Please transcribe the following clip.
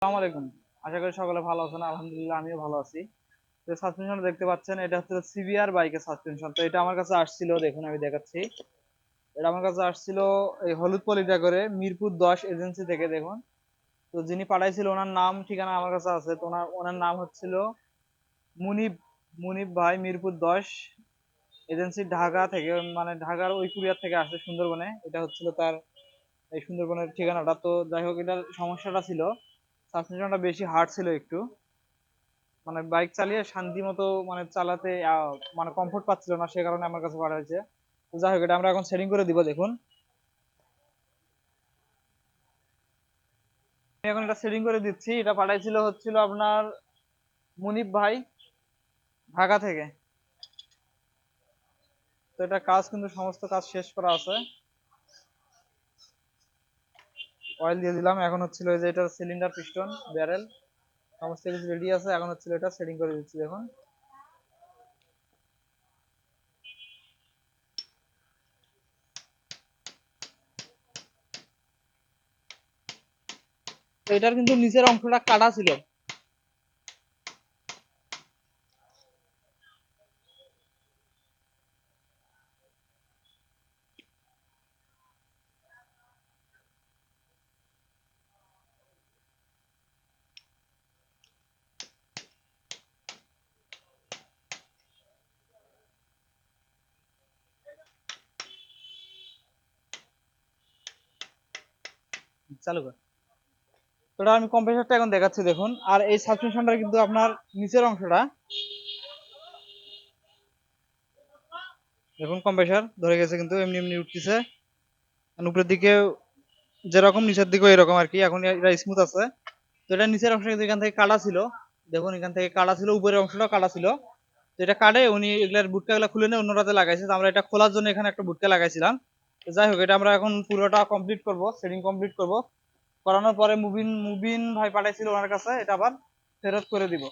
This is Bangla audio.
আসসালামু আলাইকুম। আশা করি সকলে ভালো আছেন। আলহামদুলিল্লাহ আমিও ভালো আছি। তো সাসপেনশন দেখতে পাচ্ছেন, এটা হচ্ছে সিবিআর বাইকের সাসপেনশন। তো এটা আমার কাছে আসছিল, দেখুন আমি দেখাচ্ছি। এটা আমার কাছে আসছিল এই হলুদ পলিটা করে মিরপুর 10 এজেন্সি থেকে, দেখুন। তো যিনি পাঠাইছিল ওনার নাম ঠিকানা আমার কাছে আছে। তো ওনার ওনার নাম হচ্ছিল মুনিব মুনিব ভাই, মিরপুর 10 এজেন্সি, ঢাকা থেকে, মানে ঢাকার ওই কুরিয়ার থেকে আসছে সুন্দরবনে। এটা হচ্ছিল তার এই সুন্দরবনের ঠিকানাটা। তো যাই হোক, এটার সমস্যাটা ছিল সাসপেনশনটা বেশি হার্ড ছিল একটু, মানে বাইক চালিয়ে শান্তি মতো মানে চালাতে মানে কমফোর্ট পাচ্ছিল না, সে কারণে আমার কাছে পাঠা হয়েছে। তো যাই হোক, এটা আমরা এখন সেটিং করে দিব, দেখুন। আমি এখন এটা সেটিং করে দিচ্ছি। এটা পাঠাইছিল হচ্ছিল আপনার মুনিপ ভাই, ঢাকা থেকে। তো এটা কাজ কিন্তু সমস্ত কাজ শেষ করা আছে। অয়েল দিয়ে দিলাম। এখন হচ্ছিল এই যে এটা সিলিন্ডার, পিস্টন, ব্যারেল সমস্ত কিছু রেডি আছে। এখন হচ্ছিল এটা সেটিং করে দিচ্ছি, দেখুন। তো এটার কিন্তু নিচের অংশটা কাটা ছিল। চালু কর। তো এটা আমি কম্প্রেসারটা এখন দেখাচ্ছি, দেখুন। আর এই সাসপেনশনটা কিন্তু আপনার নিচের অংশটা, দেখুন, কম্প্রেসার ধরে গেছে কিন্তু এমনি এমনি উঠতেছে। উপরের দিকে যেরকম নিচের দিকেও এরকম আর কি। এখন এটা স্মুথ আছে। তো এটা নিচের অংশ কিন্তু এখান থেকে কাটা ছিল, দেখুন, এখান থেকে কাটা ছিল, উপরের অংশটা কাটা ছিল। তো এটা কাটে উনি এগুলার বুটকাগুলো খুলে নিয়ে অন্যটাতে লাগাইছে। তো আমরা এটা খোলার জন্য এখানে একটা বুটকা লাগাইছিলাম। তো যাই হোক, এটা আমরা এখন পুরোটা কমপ্লিট করব, সেটিং কমপ্লিট করব। করানোর পরে মুবিন মুবিন ভাই পাঠাইছিল ওনার কাছে, এটা আবার ফেরত করে দিব।